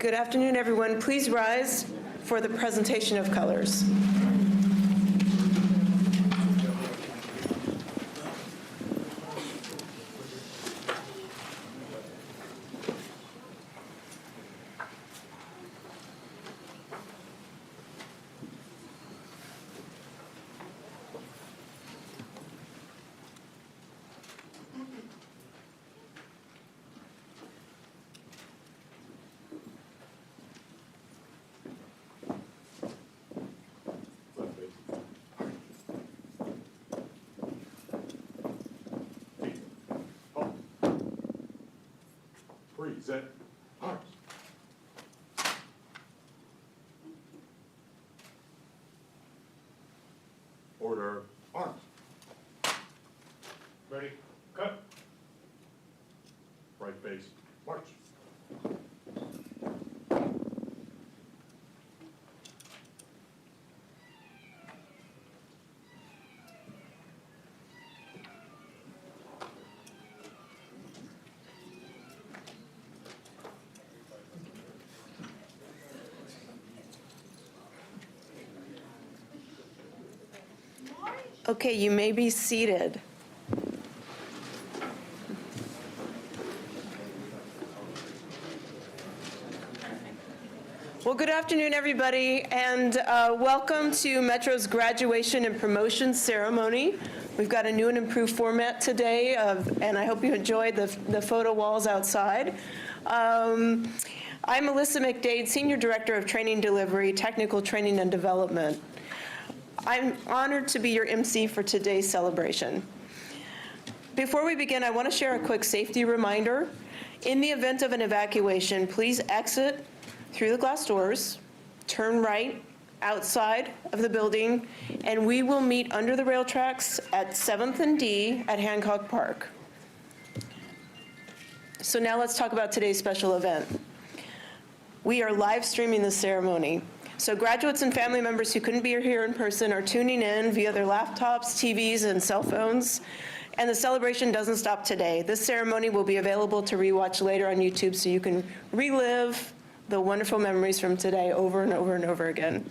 Good afternoon, everyone. Please rise for the presentation of colors. Present arms. Order arms. Ready, cut. Right face, march. Okay, you may be seated. Well, good afternoon, everybody, and welcome to Metro's graduation and promotion ceremony. We've got a new and improved format today, and I hope you enjoyed the photo walls outside. I'm Melissa McDade, Senior Director of Training Delivery, Technical Training and Development. I'm honored to be your MC for today's celebration. Before we begin, I want to share a quick safety reminder. In the event of an evacuation, please exit through the glass doors, turn right outside of the building, and we will meet under the rail tracks at 7th and D at Hancock Park. So now let's talk about today's special event. We are live streaming this ceremony. So graduates and family members who couldn't be here in person are tuning in via their laptops, TVs, and cell phones. And the celebration doesn't stop today. This ceremony will be available to rewatch later on YouTube so you can relive the wonderful memories from today over and over and over again.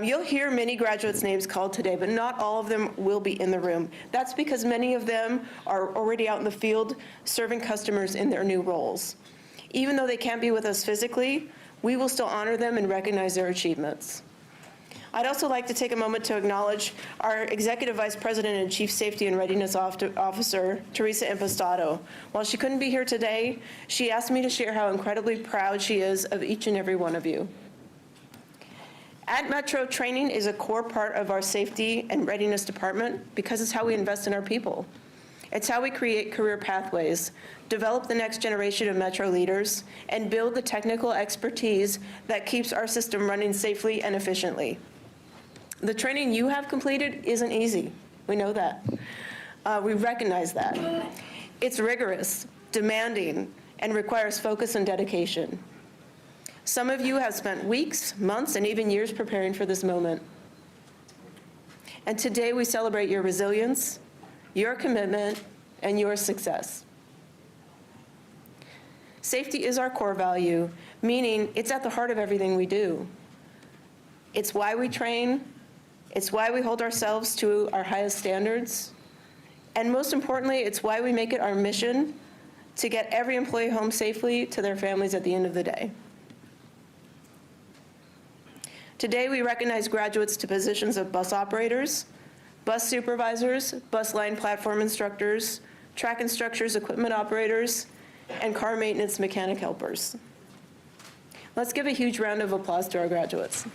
You'll hear many graduates' names called today, but not all of them will be in the room. That's because many of them are already out in the field serving customers in their new roles. Even though they can't be with us physically, we will still honor them and recognize their achievements. I'd also like to take a moment to acknowledge our Executive Vice President and Chief Safety and Readiness Officer, Teresa Impastato. While she couldn't be here today, she asked me to share how incredibly proud she is of each and every one of you. At Metro, training is a core part of our safety and readiness department because it's how we invest in our people. It's how we create career pathways, develop the next generation of Metro leaders, and build the technical expertise that keeps our system running safely and efficiently. The training you have completed isn't easy. We know that. We recognize that. It's rigorous, demanding, and requires focus and dedication. Some of you have spent weeks, months, and even years preparing for this moment. And today we celebrate your resilience, your commitment, and your success. Safety is our core value, meaning it's at the heart of everything we do. It's why we train, it's why we hold ourselves to our highest standards, and most importantly, it's why we make it our mission to get every employee home safely to their families at the end of the day. Today, we recognize graduates to positions of bus operators, bus supervisors, bus line platform instructors, track instructors, equipment operators, and car maintenance mechanic helpers. Let's give a huge round of applause to our graduates.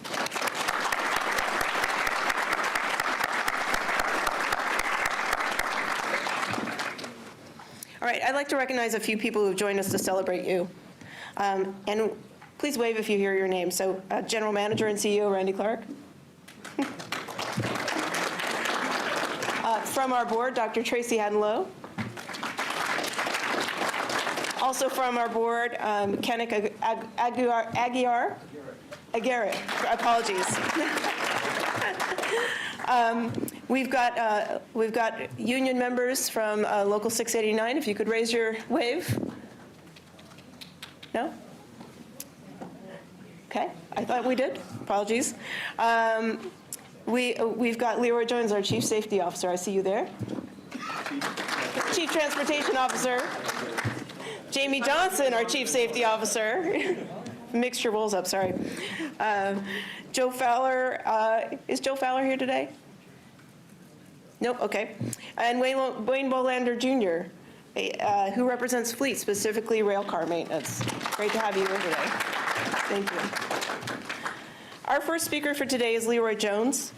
All right, I'd like to recognize a few people who've joined us to celebrate you. And please wave if you hear your name. So General Manager and CEO Randy Clark. From our board, Dr. Tracy Haddon-Lowe. Also from our board, Kenneth Aguirre. Apologies. We've got union members from Local 689. If you could raise your wave. No? Okay, I thought we did. Apologies. We've got Leroy Jones, our Chief Safety Officer. I see you there. Chief Transportation Officer. Jamie Johnson, our Chief Safety Officer. Mixed your roles up, sorry. Joe Fowler, is Joe Fowler here today? Nope, okay. And Wayne Bolander Jr., who represents Fleet, specifically rail car maintenance. Great to have you here today. Thank you. Our first speaker for today is Leroy Jones.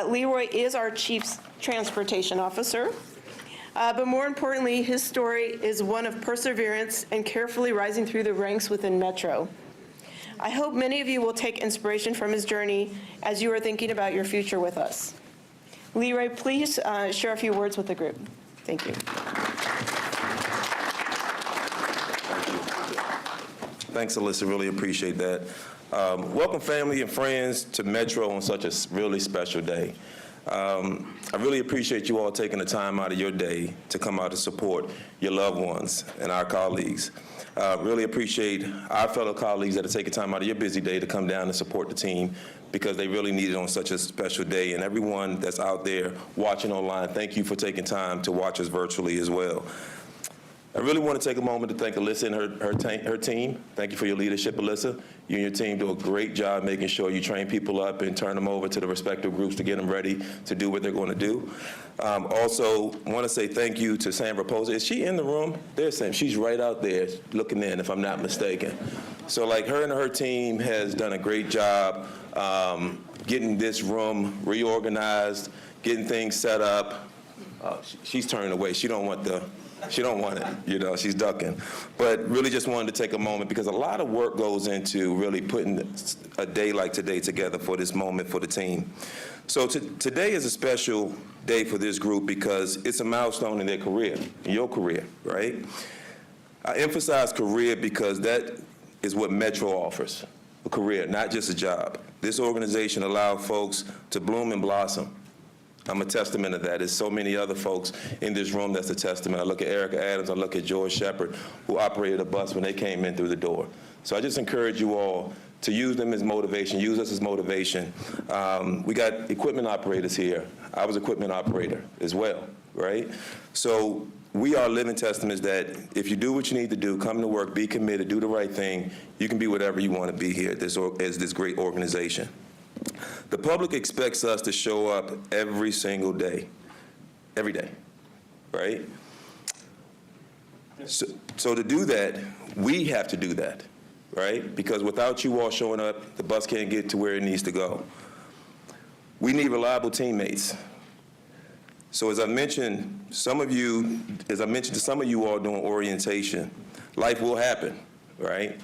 Leroy is our Chief Transportation Officer. But more importantly, his story is one of perseverance and carefully rising through the ranks within Metro. I hope many of you will take inspiration from his journey as you are thinking about your future with us. Leroy, please share a few words with the group. Thank you. Thanks, Alyssa. Really appreciate that. Welcome, family and friends, to Metro on such a really special day. I really appreciate you all taking the time out of your day to come out to support your loved ones and our colleagues. Really appreciate our fellow colleagues that are taking time out of your busy day to come down and support the team, because they really need it on such a special day. And everyone that's out there watching online, thank you for taking time to watch us virtually as well. I really want to take a moment to thank Alyssa and her team. Thank you for your leadership, Alyssa. You and your team do a great job making sure you train people up and turn them over to the respective groups to get them ready to do what they're going to do. Also, want to say thank you to Sam Raposa. Is she in the room? There's Sam. She's right out there looking in, if I'm not mistaken. So, like, her and her team has done a great job getting this room reorganized, getting things set up. She's turning away. She don't want it, you know, she's ducking. But really just wanted to take a moment, because a lot of work goes into really putting a day like today together for this moment for the team. So today is a special day for this group because it's a milestone in their career, in your career, right? I emphasize career because that is what Metro offers, a career, not just a job. This organization allows folks to bloom and blossom. I'm a testament to that. There's so many other folks in this room that's a testament. I look at Erica Adams, I look at George Shepard, who operated a bus when they came in through the door. So I just encourage you all to use them as motivation, use us as motivation. We got equipment operators here. I was equipment operator as well, right? So we are living testaments that if you do what you need to do, come to work, be committed, do the right thing, you can be whatever you want to be here at this great organization. The public expects us to show up every single day, every day, right? So to do that, we have to do that, right? Because without you all showing up, the bus can't get to where it needs to go. We need reliable teammates. So as I mentioned to some of you all during orientation, life will happen, right?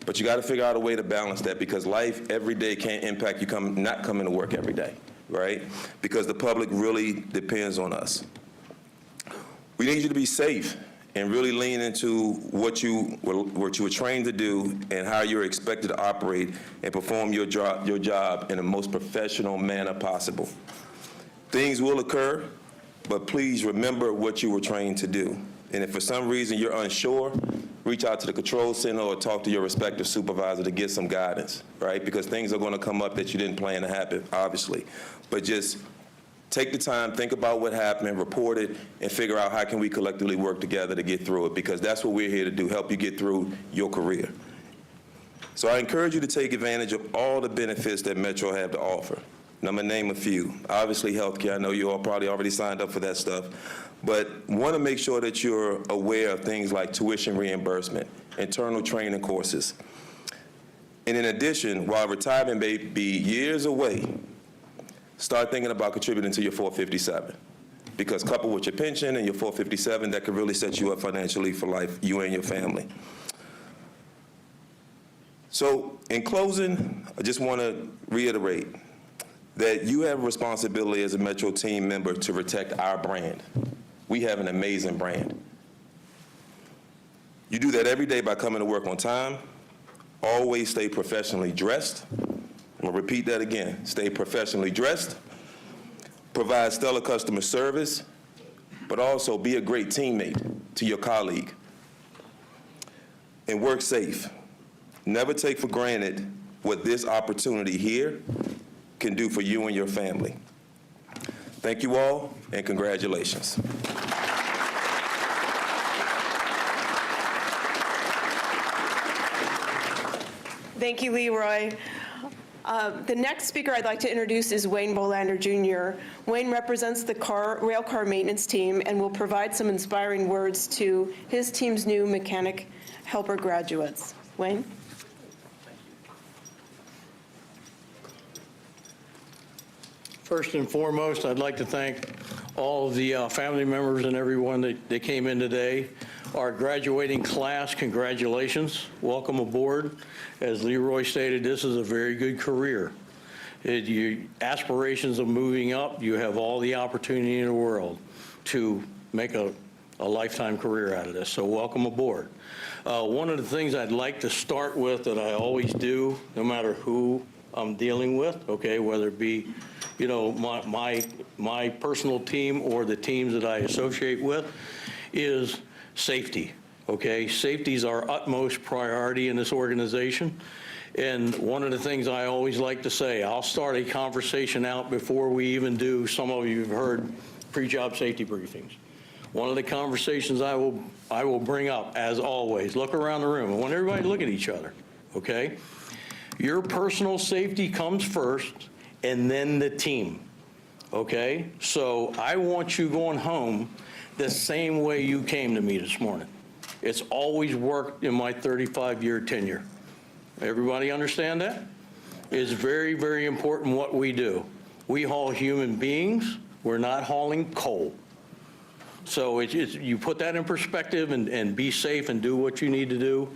But you got to figure out a way to balance that, because life every day can't impact you not coming to work every day, right? Because the public really depends on us. We need you to be safe and really lean into what you were trained to do and how you're expected to operate and perform your job in the most professional manner possible. Things will occur, but please remember what you were trained to do. And if for some reason you're unsure, reach out to the control center or talk to your respective supervisor to get some guidance, right? Because things are going to come up that you didn't plan to happen, obviously. But just take the time, think about what happened, report it, and figure out how can we collectively work together to get through it, because that's what we're here to do, help you get through your career. So I encourage you to take advantage of all the benefits that Metro have to offer. And I'm going to name a few. Obviously, healthcare. I know you all probably already signed up for that stuff. But want to make sure that you're aware of things like tuition reimbursement, internal training courses. And in addition, while retirement may be years away, start thinking about contributing to your 457. Because coupled with your pension and your 457, that could really set you up financially for life, you and your family. So in closing, I just want to reiterate that you have a responsibility as a Metro team member to protect our brand. We have an amazing brand. You do that every day by coming to work on time. Always stay professionally dressed. I'm going to repeat that again. Stay professionally dressed. Provide stellar customer service, but also be a great teammate to your colleague. And work safe. Never take for granted what this opportunity here can do for you and your family. Thank you all, and congratulations. Thank you, Leroy. The next speaker I'd like to introduce is Wayne Bolander, Jr. Wayne represents the rail car maintenance team and will provide some inspiring words to his team's new mechanic helper graduates. Wayne? First and foremost, I'd like to thank all of the family members and everyone that came in today. Our graduating class, congratulations. Welcome aboard. As Leroy stated, this is a very good career. Your aspirations of moving up, you have all the opportunity in the world to make a lifetime career out of this, so welcome aboard. One of the things I'd like to start with that I always do, no matter who I'm dealing with, okay, whether it be, you know, my personal team or the teams that I associate with, is safety, okay? Safety is our utmost priority in this organization. And one of the things I always like to say, I'll start a conversation out before we even do, some of you have heard pre-job safety briefings. One of the conversations I will bring up, as always, look around the room. I want everybody to look at each other, okay? Your personal safety comes first, and then the team, okay? So I want you going home the same way you came to me this morning. It's always worked in my 35-year tenure. Everybody understand that? It's very, very important what we do. We haul human beings. We're not hauling coal. So you put that in perspective and be safe and do what you need to do,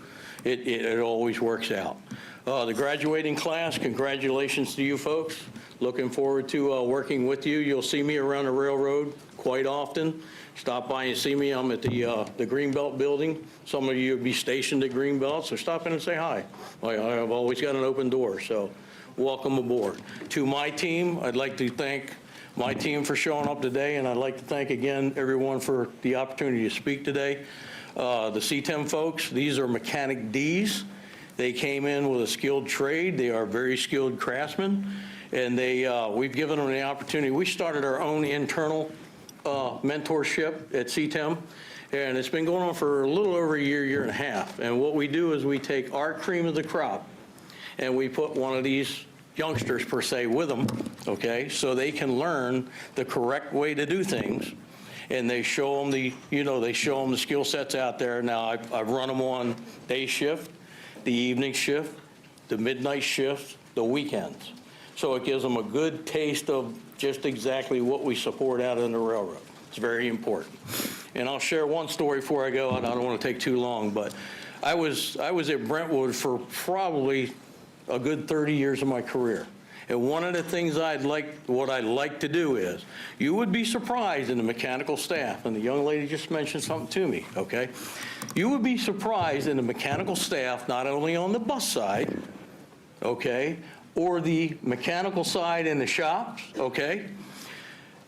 it always works out. The graduating class, congratulations to you folks. Looking forward to working with you. You'll see me around the railroad quite often. Stop by and see me. I'm at the Greenbelt building. Some of you will be stationed at Greenbelt, so stop in and say hi. I've always got an open door, so welcome aboard. To my team, I'd like to thank my team for showing up today, and I'd like to thank again everyone for the opportunity to speak today. The CTEM folks, these are mechanic Ds. They came in with a skilled trade. They are very skilled craftsmen, and we've given them the opportunity. We started our own internal mentorship at CTEM, and it's been going on for a little over a year and a half. And what we do is we take our cream of the crop, and we put one of these youngsters, per se, with them, okay, so they can learn the correct way to do things. And they show them the skill sets out there. Now, I've run them on day shift, the evening shift, the midnight shift, the weekends. So it gives them a good taste of just exactly what we support out in the railroad. It's very important. And I'll share one story before I go, and I don't want to take too long, but I was at Brentwood for probably a good 30 years of my career. And one of the things what I'd like to do is, you would be surprised in the mechanical staff, and the young lady just mentioned something to me, okay? You would be surprised in the mechanical staff, not only on the bus side, okay, or the mechanical side in the shops, okay?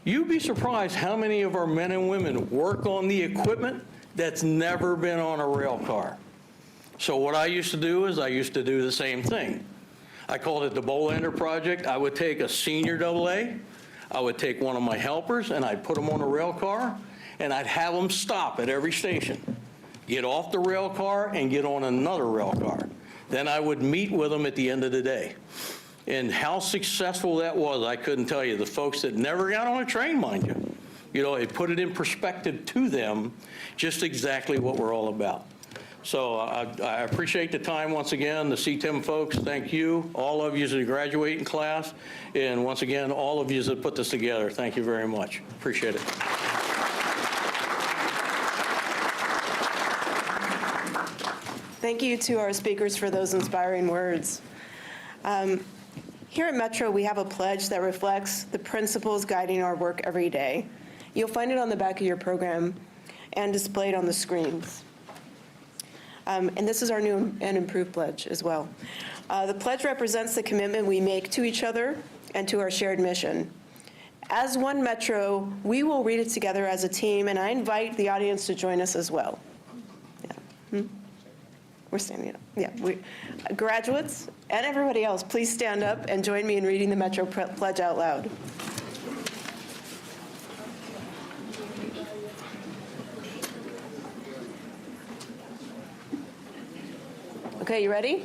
You'd be surprised how many of our men and women work on the equipment that's never been on a rail car. So what I used to do is I used to do the same thing. I called it the Bolander project. I would take a senior AA, I would take one of my helpers, and I'd put them on a rail car, and I'd have them stop at every station, get off the rail car and get on another rail car. Then I would meet with them at the end of the day. And how successful that was, I couldn't tell you. The folks that never got on a train, mind you, it put it in perspective to them just exactly what we're all about. So I appreciate the time once again. The CTEM folks, thank you. All of you as a graduating class. And once again, all of you that put this together, thank you very much. Appreciate it. Thank you to our speakers for those inspiring words. Here at Metro, we have a pledge that reflects the principles guiding our work every day. You'll find it on the back of your program and displayed on the screens. And this is our new and improved pledge as well. The pledge represents the commitment we make to each other and to our shared mission. As one Metro, we will read it together as a team, and I invite the audience to join us as well. Yeah. We're standing up. Yeah. Graduates and everybody else, please stand up and join me in reading the Metro Pledge out loud. Okay, you ready?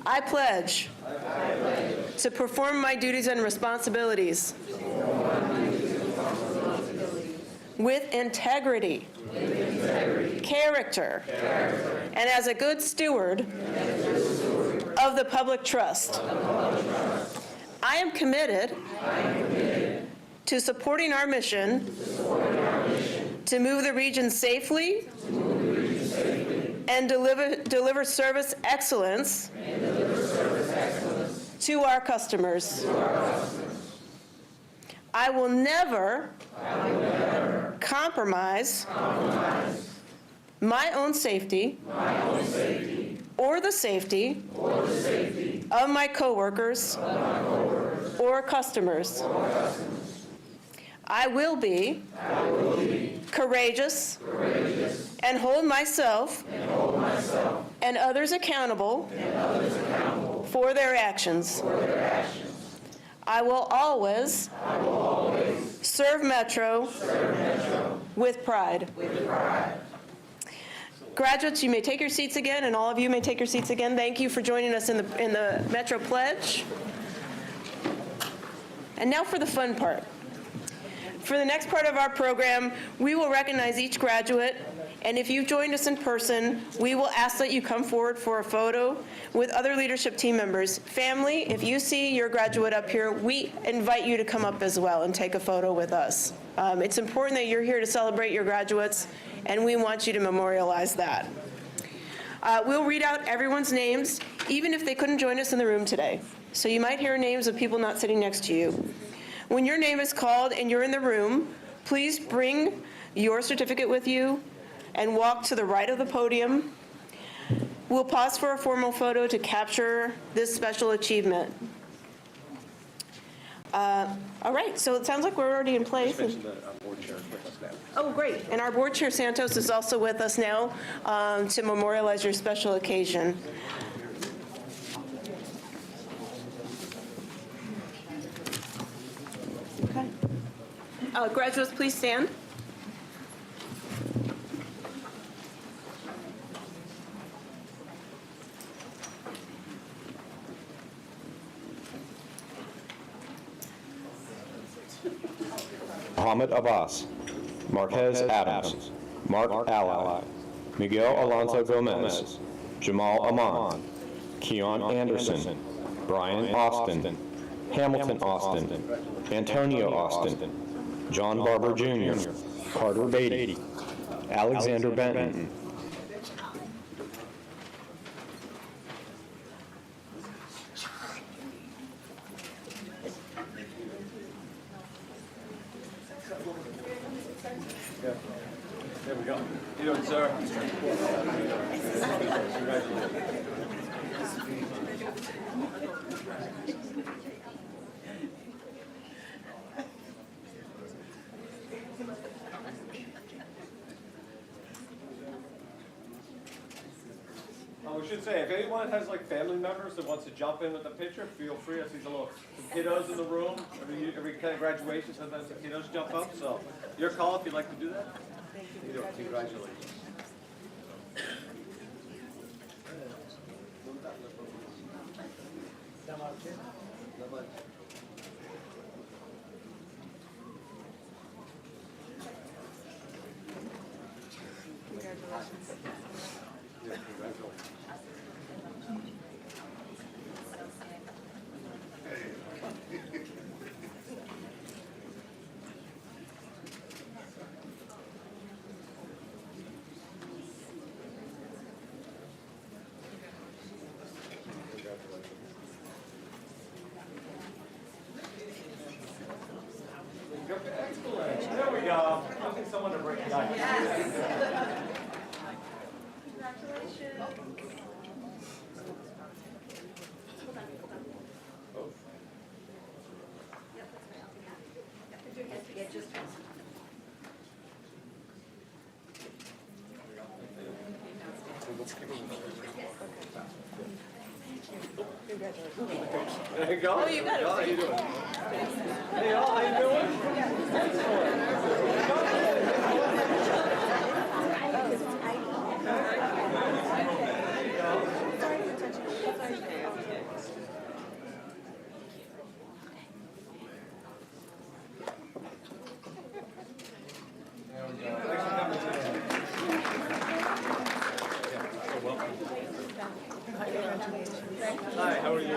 I pledge to perform my duties and responsibilities with integrity, character, and as a good steward of the public trust. I am committed to supporting our mission to move the region safely and deliver service excellence to our customers. I will never compromise my own safety or the safety of my coworkers or customers. I will be courageous and hold myself and others accountable for their actions. I will always serve Metro with pride. Graduates, you may take your seats again, and all of you may take your seats again. Thank you for joining us in the Metro Pledge. And now for the fun part. For the next part of our program, we will recognize each graduate, and if you've joined us in person, we will ask that you come forward for a photo with other leadership team members. Family, if you see your graduate up here, we invite you to come up as well and take a photo with us. It's important that you're here to celebrate your graduates, and we want you to memorialize that. We'll read out everyone's names, even if they couldn't join us in the room today. So you might hear names of people not sitting next to you. When your name is called and you're in the room, please bring your certificate with you and walk to the right of the podium. We'll pause for a formal photo to capture this special achievement. All right, so it sounds like we're already in place. Oh, great. And our board chair, Santos, is also with us now to memorialize your special occasion. Okay. Graduates, please stand. Mohammed Abbas, Marquez Adams, Mark Ally, Miguel Alonso Gomez, Jamal Aman, Keon Anderson, Brian Austin, Hamilton Austin, Antonio Austin, John Barber Jr., Carter Beatty, Alexander Benton. There we go. How you doing, sir? We should say, if anyone has like family members that wants to jump in with a picture, feel free. I see some kiddos in the room. Every kind of graduation, sometimes the kiddos jump up. So your call if you'd like to do that. Thank you. Congratulations. Excellent. There we go. I think someone to break the ice. There you go. Oh, you got it. How you doing? Hey, y'all, how you doing? Hi, how are you?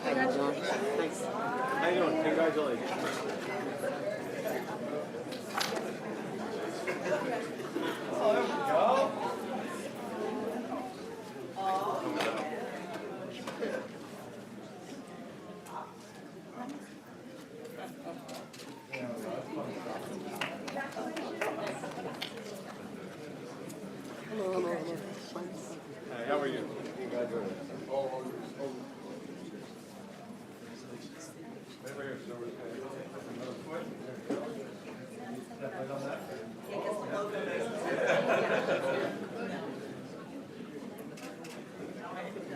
Very nice. How you doing? Congratulations. Oh, there we go. Hi, how are you? Congratulations.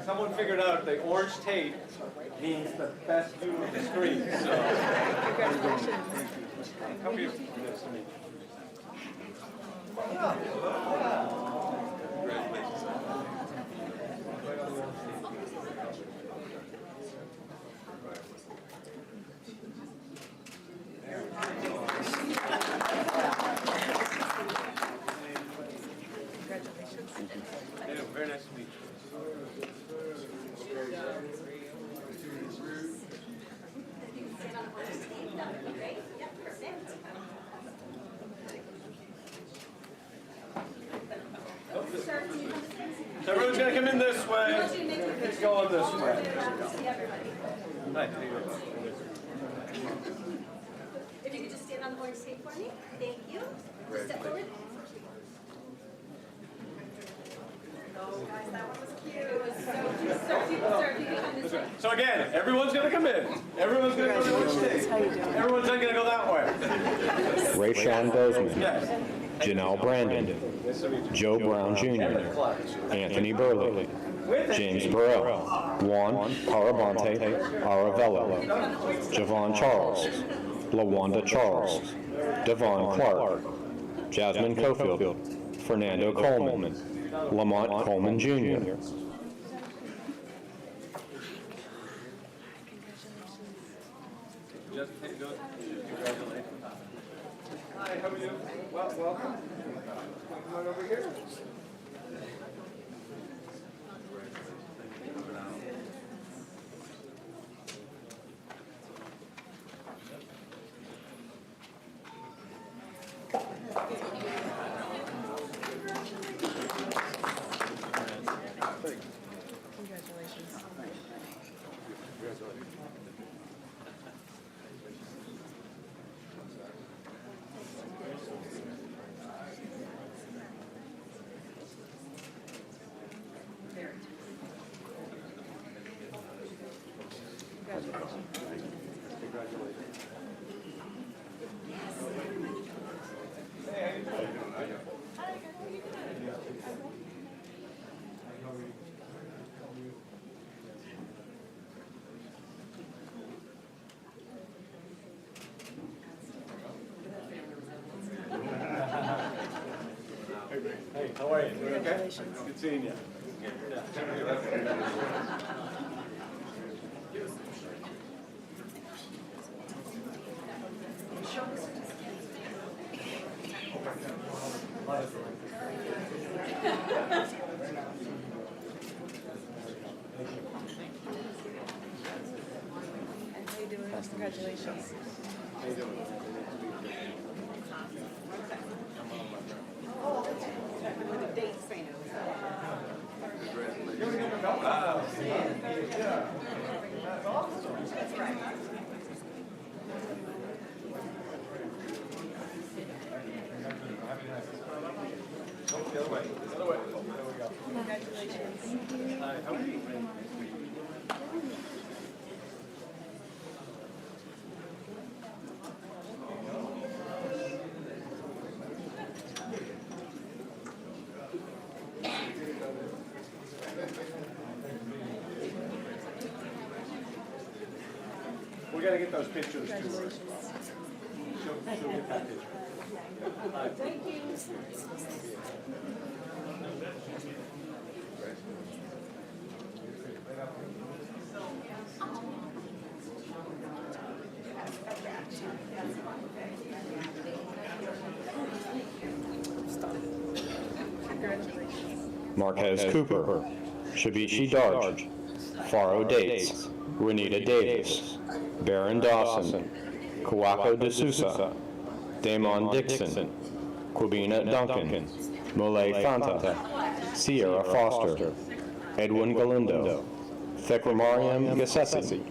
Someone figured out the orange tape means the best view of the screen. So. How are you? Nice to meet you. Yeah, very nice to meet you. So everyone's gonna come in this way. It's going this way. Hi, how you doing? If you could just stand on the orange tape for me. Thank you. Step forward. Oh, guys, that one was cute. It was so cute. Sir, if you could come this way. So again, everyone's gonna come in. Everyone's gonna go to the orange tape. Everyone's not gonna go that way. Rayshawn Bozeman, Yes. Janelle Brandon, Nice to meet you. Joe Brown Jr., Anthony Burley, James Burrell, Juan Parabonte Aravella, Javon Charles, LaWanda Charles, Devon Clark, Jasmine Cofield, Fernando Coleman, Lamont Coleman Jr. Just how you doing? Congratulations. Hi, how are you? Well, welcome. Come on over here. Hey, how are you? Doing okay? Good seeing you. How you doing? Congratulations. How you doing? The other way. The other way. There we go. Congratulations. Hi, how are you? get those pictures to her. She'll get that picture. Thank you. Marquez Cooper, Shabishi Darge, Faro Dates, Renita Davis, Baron Dawson, Kawako D'Souza, Damon Dixon, Quabina Duncan, Mole Fanta, Sierra Foster, Edwin Galindo, Thekramariam Gassesi.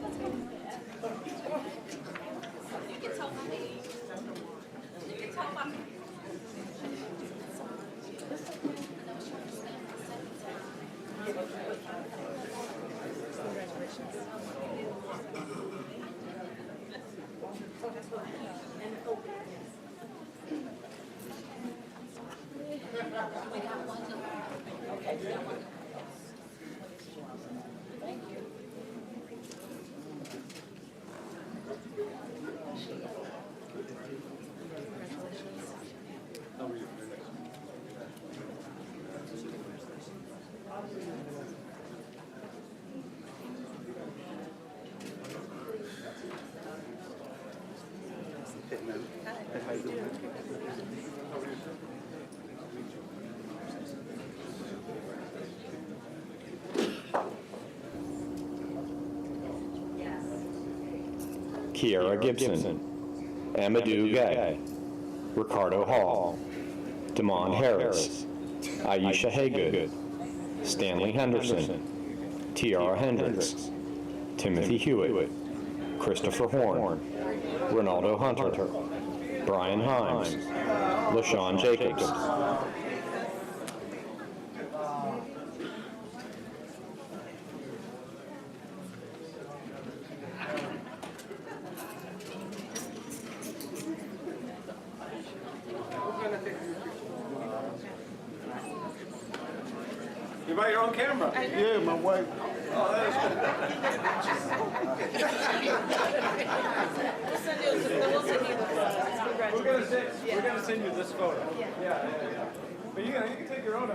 Kiara Gibson, Amadou Gay, Ricardo Hall, Damon Harris, Aisha Haygood, Stanley Henderson, T.R. Hendricks, Timothy Hewitt, Christopher Horn, Ronaldo Hunter, Brian Himes, LaShawn Jacobs. You brought your own camera? Yeah, my wife. Oh, that is good. We're gonna send you this photo. Yeah. But you can take your own.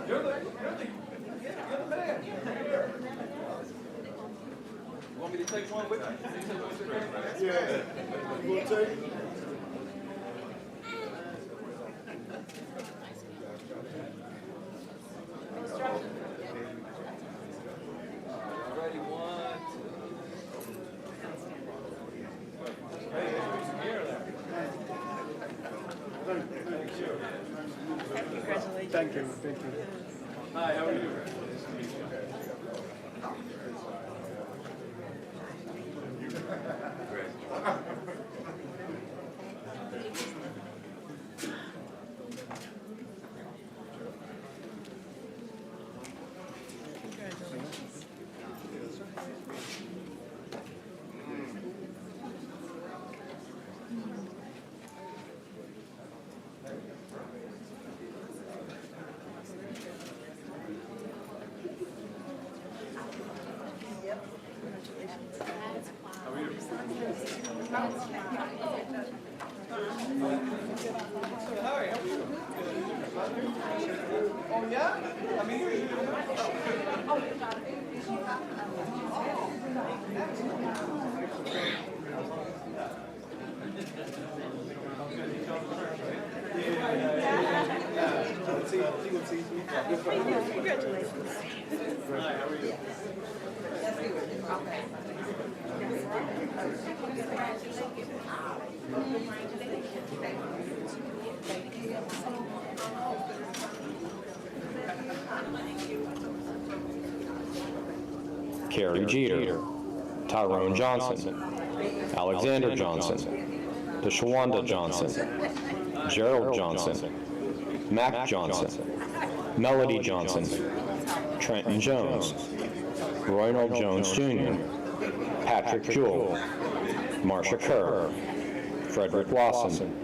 You're the man. Want me to take one with you? Yeah. You want to take it? Ready, one, two. Thank you. Thank you. Hi, how are you? Oh, yeah? I mean, Congratulations. Hi, how are you? Carrie Jeter, Tyrone Johnson, Alexander Johnson, Deshawanda Johnson, Gerald Johnson, Mac Johnson, Melody Johnson, Trenton Jones, Roynald Jones Jr., Patrick Jewell, Marsha Kerr, Frederick Lawson.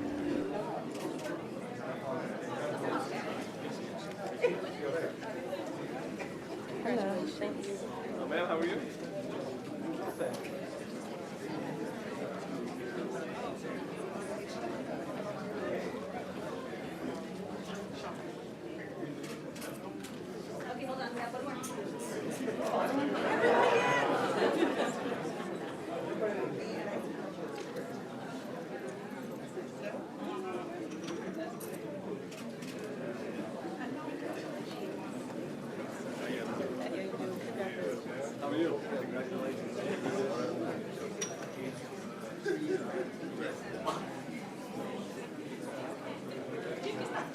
Ma'am, how are you?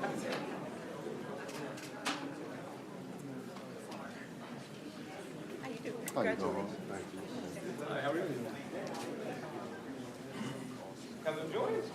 How you doing? How you doing? Congratulations. Thank you. Hi, how are you? Cousin Joyce?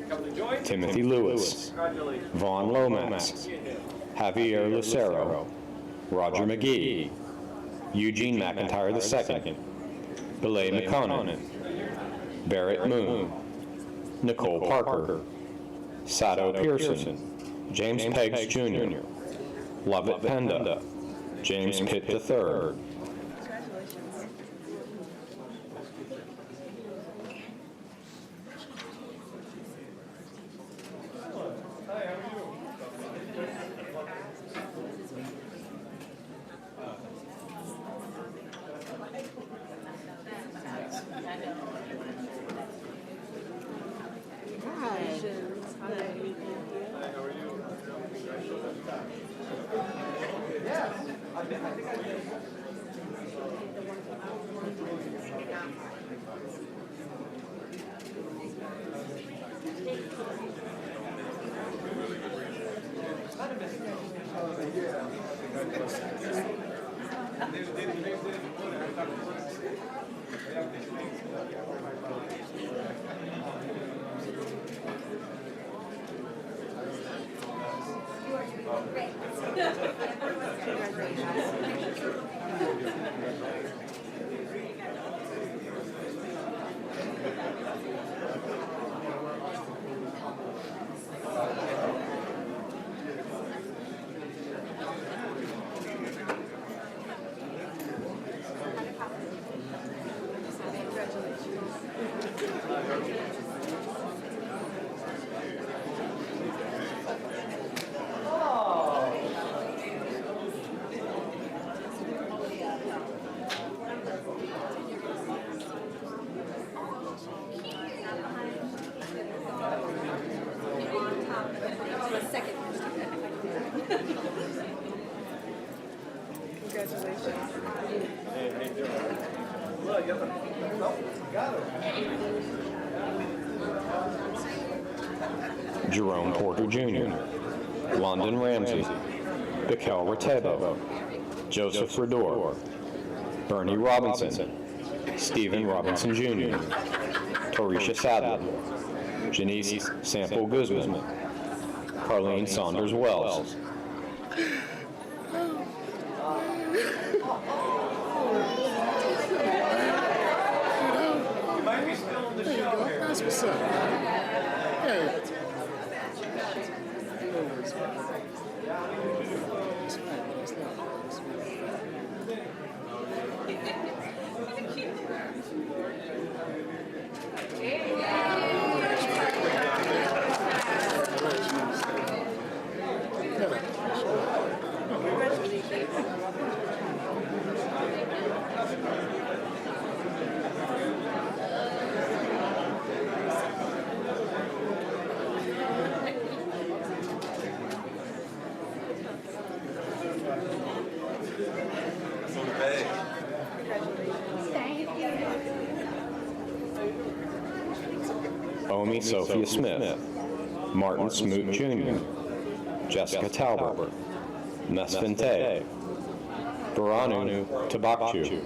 Cousin Joyce? Timothy Lewis, Congratulations. Vaughn Lomax, Javier Lucero, Roger McGee, Eugene McIntyre II, Belay McConan, Barrett Moon, Nicole Parker, Sato Pearson, James Peggs Jr., Lovett Penda, James Pitt III, Congratulations. Jerome Porter Jr., London Ramsey, Bikel Ratebo, Joseph Rador, Bernie Robinson, Stephen Robinson Jr., Torisha Sadler, Janice Sample Guzman, Carlene Saunders Wells, You might be still in the show here. That's what's up. Yeah. Omi Sophia Smith, Martin Smoot Jr., Jessica Talbert, Mesfin Tay, Baranu Tabakchu,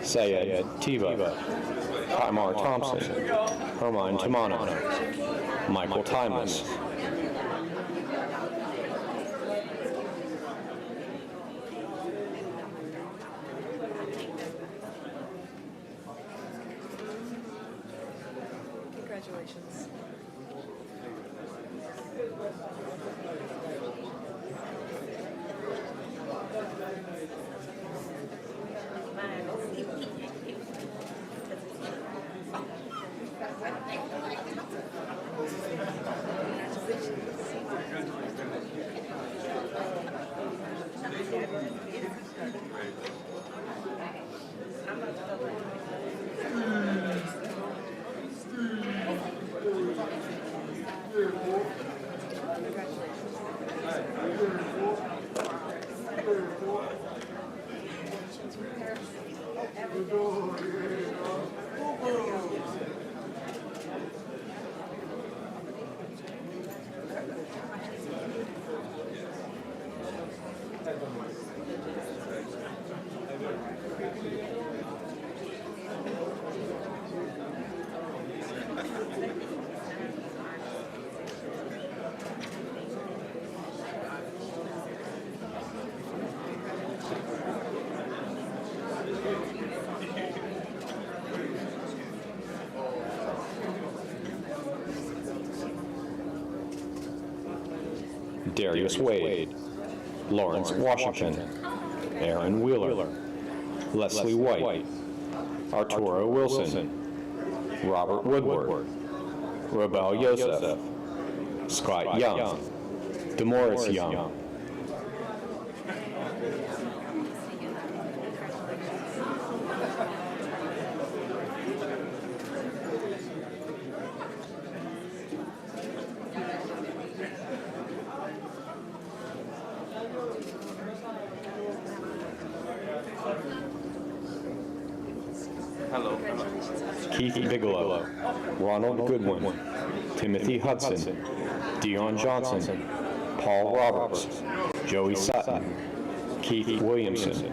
Sayed Tiva, Kamar Thompson, Hermine Tamano, Michael Timus, Congratulations. Darius Wade, Lawrence Washington, Aaron Wheeler, Leslie White, Arturo Wilson, Robert Woodward, Robel Yosef, Scott Young, Demoris Young, Keith Bigelow, Ronald Goodwin, Timothy Hudson, Dion Johnson, Paul Roberts, Joey Sutton, Keith Williamson.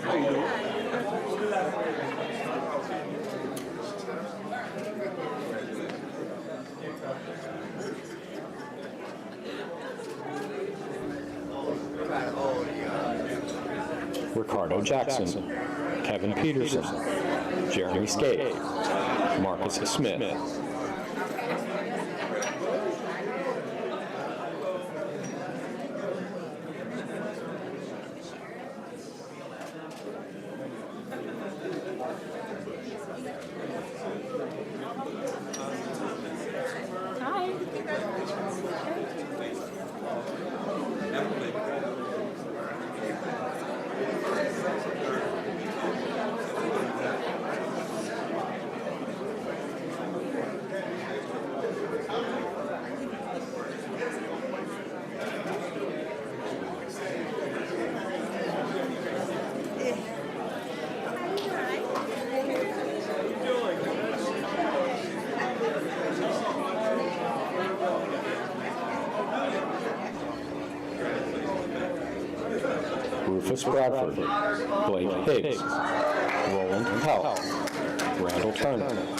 How you doing? Ricardo Jackson, Kevin Peterson, Jeremy Skate, Marcus Smith. Rufus Bradford, Blake Higgs, Roland Pell, Randall Turner.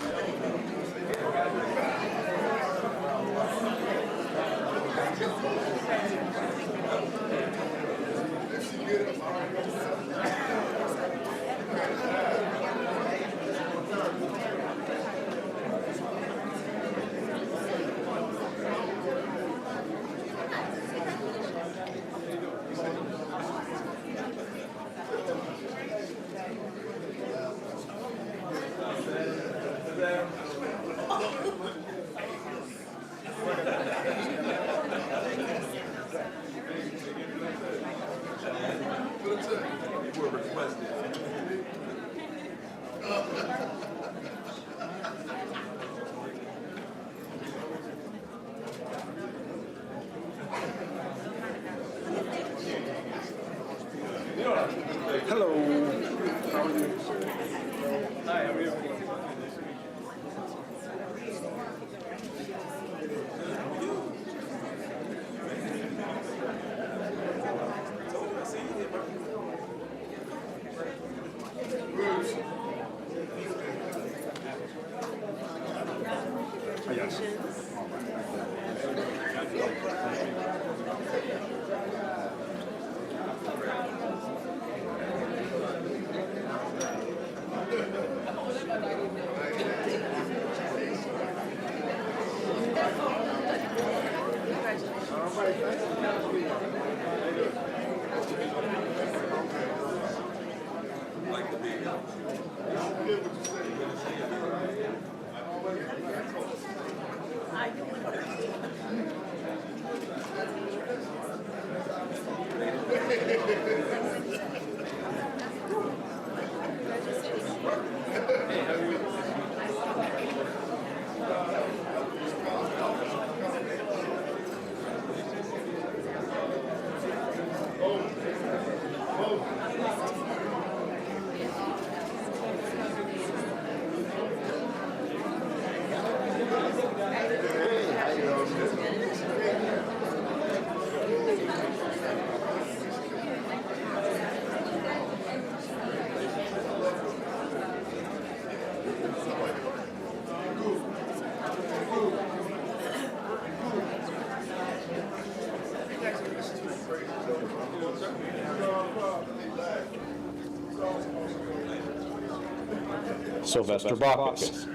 Sylvester Bacchus,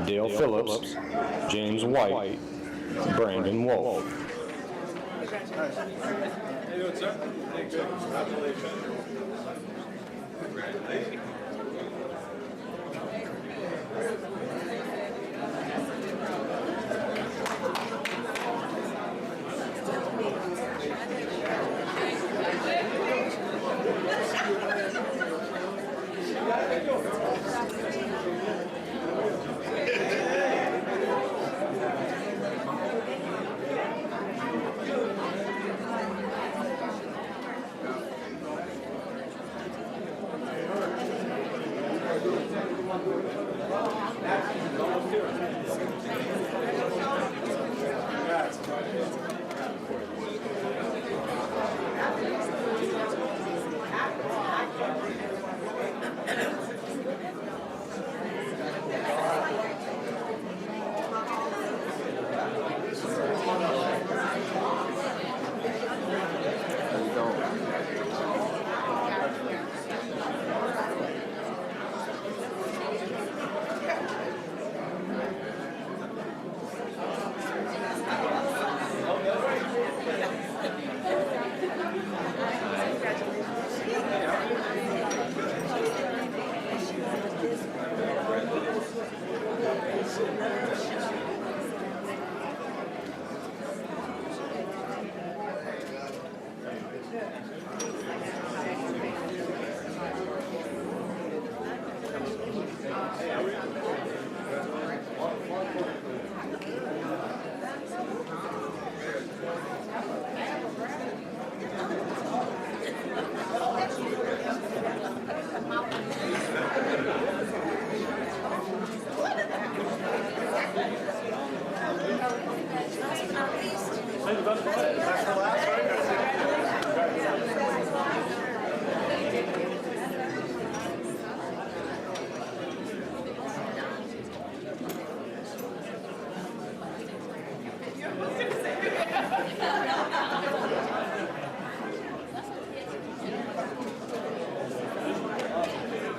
Dale Phillips, James White, Brandon Wolf. How you doing, sir? Thank you. Congratulations.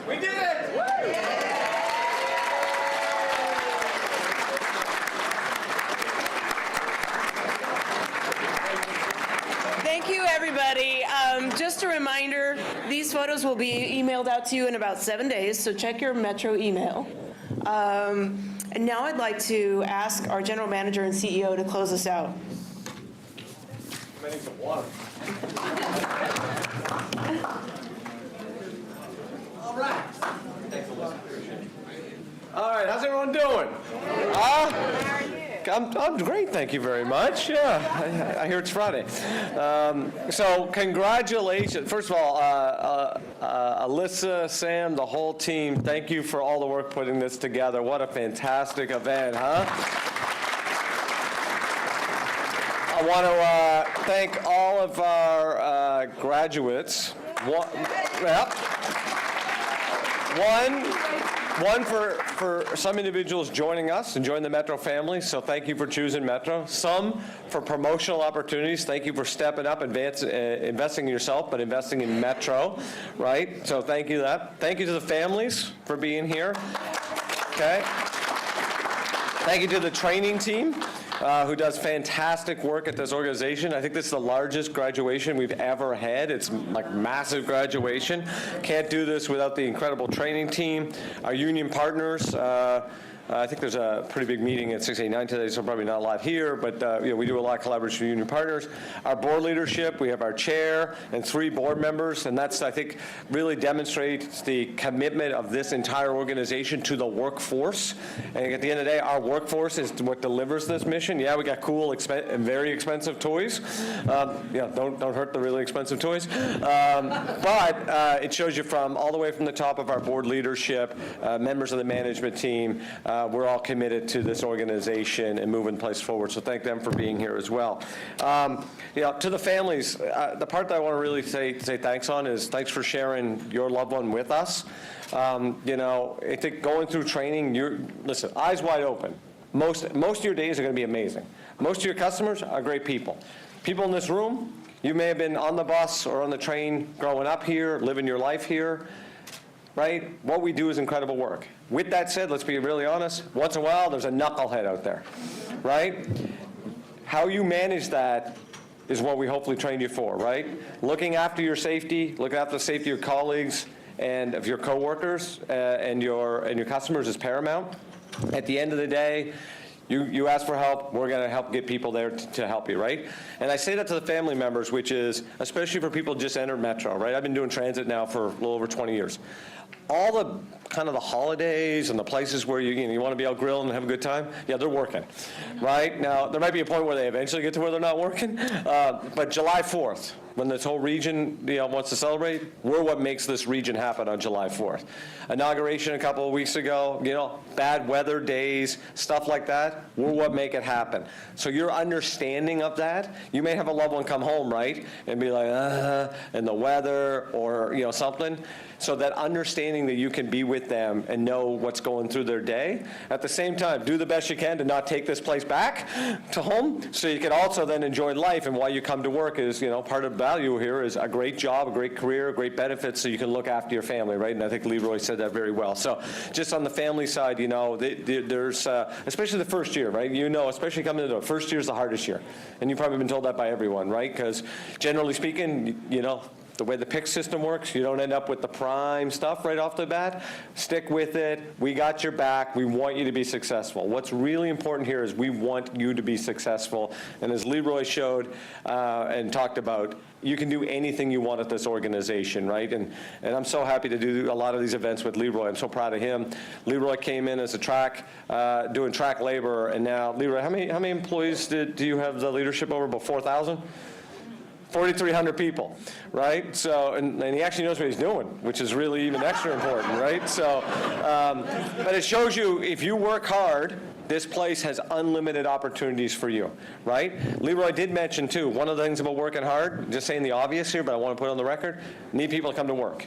We did it! Thank you, everybody. Just a reminder, these photos will be emailed out to you in about 7 days, so check your Metro email. And now I'd like to ask our general manager and CEO to close us out. I need some water. All right. Thanks, Alyssa. Appreciate it. All right, how's everyone doing? I'm great, thank you very much. Yeah, I hear it's Friday. So congratulations. First of all, Alyssa, Sam, the whole team, thank you for all the work putting this together. What a fantastic event, huh? I want to thank all of our graduates. One for some individuals joining us and joining the Metro family, so thank you for choosing Metro. Some for promotional opportunities. Thank you for stepping up, investing in yourself, but investing in Metro, right? So thank you for that. Thank you to the families for being here. Okay. Thank you to the training team. who does fantastic work at this organization. I think this is the largest graduation we've ever had. It's like massive graduation. Can't do this without the incredible training team, our union partners. I think there's a pretty big meeting at 689 today, so probably not a lot here, but we do a lot of collaboration with union partners. Our board leadership, we have our chair and 3 board members, and that's, I think, really demonstrates the commitment of this entire organization to the workforce. And at the end of the day, our workforce is what delivers this mission. Yeah, we got cool and very expensive toys. Don't hurt the really expensive toys. But it shows you from all the way from the top of our board leadership, members of the management team, we're all committed to this organization and moving the place forward. So thank them for being here as well. To the families, the part that I want to really say thanks on is thanks for sharing your loved one with us. I think going through training, listen, eyes wide open. Most of your days are going to be amazing. Most of your customers are great people. People in this room, you may have been on the bus or on the train growing up here, living your life here. Right? What we do is incredible work. With that said, let's be really honest, once in a while there's a knucklehead out there, right? How you manage that is what we hopefully trained you for, right? Looking after your safety, looking after the safety of your colleagues and of your coworkers and your customers is paramount. At the end of the day, you ask for help, we're going to help get people there to help you, right? And I say that to the family members, which is, especially for people who just entered Metro, right? I've been doing transit now for a little over 20 years. All the kind of the holidays and the places where you want to be out grilling and have a good time, yeah, they're working, right? Now, there might be a point where they eventually get to where they're not working, but July 4th, when this whole region wants to celebrate, we're what makes this region happen on July 4th. Inauguration a couple of weeks ago, bad weather days, stuff like that, we're what make it happen. So your understanding of that, you may have a loved one come home, right, and be like, and the weather or something. So that understanding that you can be with them and know what's going through their day. At the same time, do the best you can to not take this place back to home, so you can also then enjoy life. And why you come to work is, part of the value here is a great job, a great career, great benefits, so you can look after your family, right? And I think Leroy said that very well. So just on the family side, there's, especially the first year, right? Especially coming into the first year is the hardest year. And you've probably been told that by everyone, right? Because generally speaking, the way the PIC system works, you don't end up with the prime stuff right off the bat. Stick with it. We got your back. We want you to be successful. What's really important here is we want you to be successful. And as Leroy showed and talked about, you can do anything you want at this organization, right? And I'm so happy to do a lot of these events with Leroy. I'm so proud of him. Leroy came in as a doing track labor, and now, Leroy, how many employees do you have the leadership over? About 4,000? 4,300 people, right? So, and he actually knows what he's doing, which is really even extra important, right? So, but it shows you if you work hard, this place has unlimited opportunities for you, right? Leroy did mention, too, one of the things about working hard, just saying the obvious here, but I want to put it on the record, need people to come to work.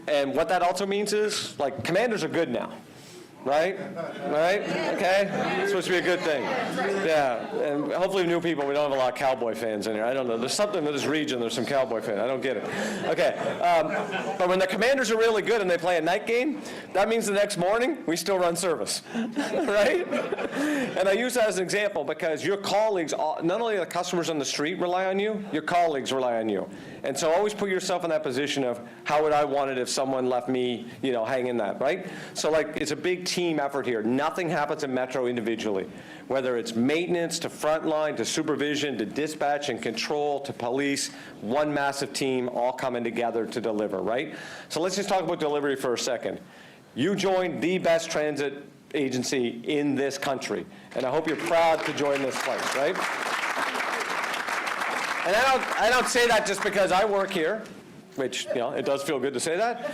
And what that also means is, commanders are good now. Right? Right? Okay? It's supposed to be a good thing. Yeah. And hopefully new people, we don't have a lot of cowboy fans in here. I don't know. There's something in this region, there's some cowboy fans. I don't get it. Okay. But when the commanders are really good and they play a night game, that means the next morning we still run service. Right? And I use that as an example because your colleagues, not only the customers on the street rely on you, your colleagues rely on you. And so always put yourself in that position of how would I want it if someone left me, hanging that, right? So it's a big team effort here. Nothing happens in Metro individually, whether it's maintenance to frontline to supervision to dispatch and control to police, one massive team all coming together to deliver, right? So let's just talk about delivery for a second. You joined the best transit agency in this country, and I hope you're proud to join this place, right? And I don't say that just because I work here, which, it does feel good to say that.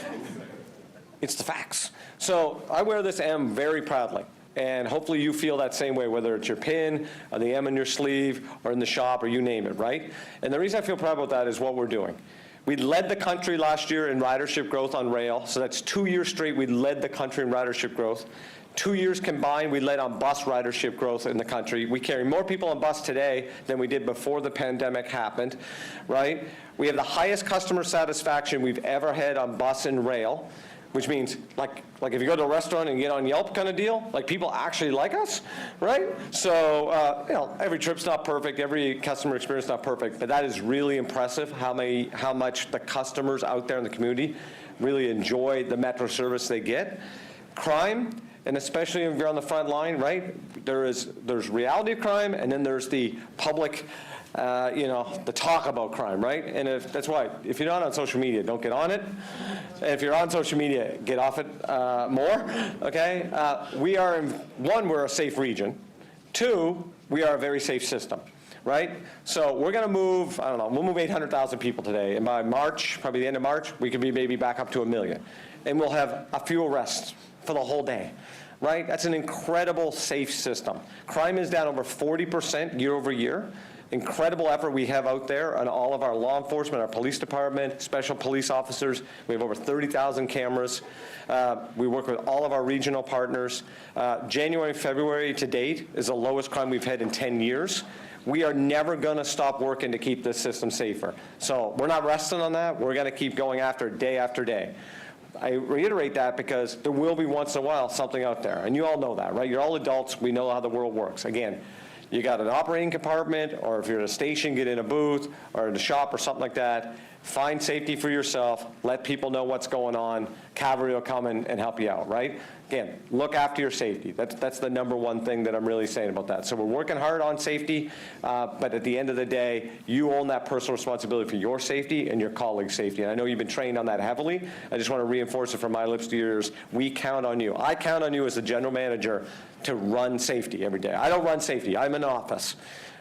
It's the facts. So I wear this M very proudly, and hopefully you feel that same way, whether it's your pin, or the M on your sleeve, or in the shop, or you name it, right? And the reason I feel proud about that is what we're doing. We led the country last year in ridership growth on rail, so that's 2 years straight we led the country in ridership growth. 2 years combined, we led on bus ridership growth in the country. We carry more people on bus today than we did before the pandemic happened, right? We have the highest customer satisfaction we've ever had on bus and rail. which means like if you go to a restaurant and get on Yelp kind of deal, like people actually like us, right? So, every trip's not perfect, every customer experience is not perfect, but that is really impressive how much the customers out there in the community really enjoy the Metro service they get. Crime, and especially if you're on the front line, right? There's reality of crime, and then there's the public, the talk about crime, right? And that's why, if you're not on social media, don't get on it. And if you're on social media, get off it more, okay? We're a safe region. 2, we are a very safe system, right? So we're going to move, we'll move 800,000 people today. And by March, probably the end of March, we could be maybe back up to 1 million. And we'll have a few arrests for the whole day, right? That's an incredible safe system. Crime is down over 40% year over year. Incredible effort we have out there on all of our law enforcement, our police department, special police officers. We have over 30,000 cameras. We work with all of our regional partners. January and February to date is the lowest crime we've had in 10 years. We are never going to stop working to keep this system safer. So we're not resting on that. We're going to keep going after it day after day. I reiterate that because there will be once in a while something out there. And you all know that, right? You're all adults. We know how the world works. Again, you got an operating compartment, or if you're at a station, get in a booth, or in a shop or something like that. Find safety for yourself. Let people know what's going on. Cavalry will come and help you out, right? Again, look after your safety. That's the number one thing that I'm really saying about that. So we're working hard on safety, but at the end of the day, you own that personal responsibility for your safety and your colleagues' safety. And I know you've been trained on that heavily. I just want to reinforce it from my lips to yours. We count on you. I count on you as the general manager to run safety every day. I don't run safety. I'm in office,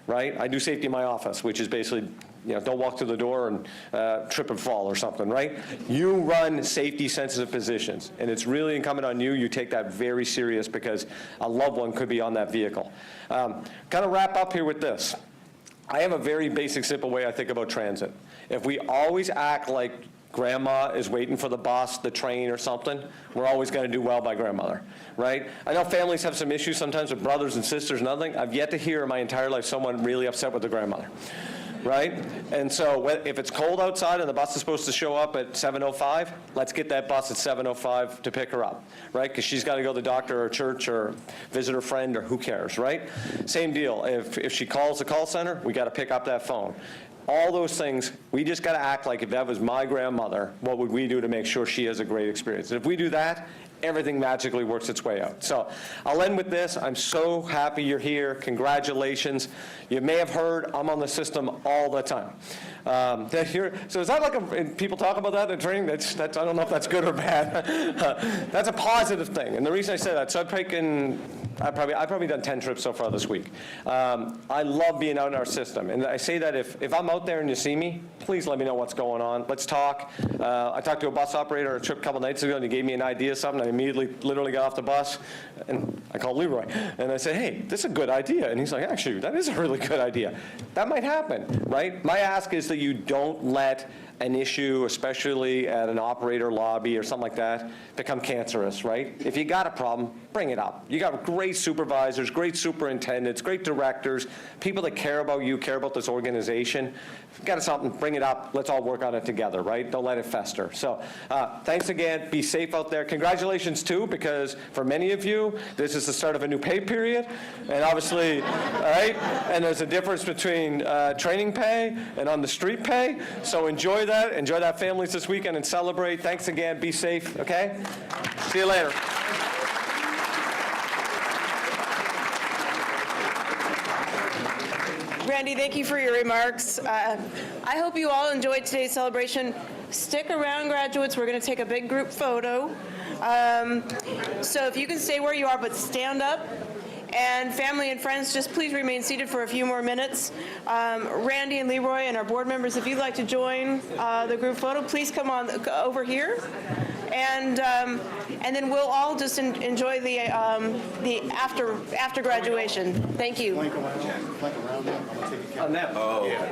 right? I do safety in my office, which is basically, don't walk through the door and trip and fall or something, right? You run safety-sensitive positions, and it's really incumbent on you. You take that very serious because a loved one could be on that vehicle. Kind of wrap up here with this. I have a very basic, simple way I think about transit. If we always act like grandma is waiting for the bus, the train, or something, we're always going to do well by grandmother, right? I know families have some issues sometimes with brothers and sisters and nothing. I've yet to hear in my entire life someone really upset with their grandmother, right? And so if it's cold outside and the bus is supposed to show up at 7:05, let's get that bus at 7:05 to pick her up, right? Because she's got to go to the doctor or church or visit her friend or who cares, right? Same deal. If she calls the call center, we got to pick up that phone. All those things, we just got to act like if that was my grandmother, what would we do to make sure she has a great experience? And if we do that, everything magically works its way out. So I'll end with this. I'm so happy you're here. Congratulations. You may have heard I'm on the system all the time. So is that like people talk about that in training? That's I don't know if that's good or bad. That's a positive thing. And the reason I say that, so I've probably done 10 trips so far this week. I love being out in our system. And I say that if I'm out there and you see me, please let me know what's going on. Let's talk. I talked to a bus operator on a trip a couple nights ago, and he gave me an idea of something. I immediately literally got off the bus, and I called Leroy. And I said, hey, this is a good idea. And he's like, actually, that is a really good idea. That might happen, right? My ask is that you don't let an issue, especially at an operator lobby or something like that, become cancerous, right? If you got a problem, bring it up. You got great supervisors, great superintendents, great directors, people that care about you, care about this organization. If you got something, bring it up. Let's all work on it together, right? Don't let it fester. So thanks again. Be safe out there. Congratulations, too, because for many of you, this is the start of a new pay period. And obviously, all right? And there's a difference between training pay and on the street pay. So enjoy that. Enjoy that families this weekend and celebrate. Thanks again. Be safe, okay? See you later. Randy, thank you for your remarks. I hope you all enjoyed today's celebration. Stick around, graduates. We're going to take a big group photo. So if you can stay where you are, but stand up. And family and friends, just please remain seated for a few more minutes. Randy and Leroy and our board members, if you'd like to join the group photo, please come on over here. And then we'll all just enjoy the after graduation. Thank you. Flank around them. I'm gonna take a On that. Oh.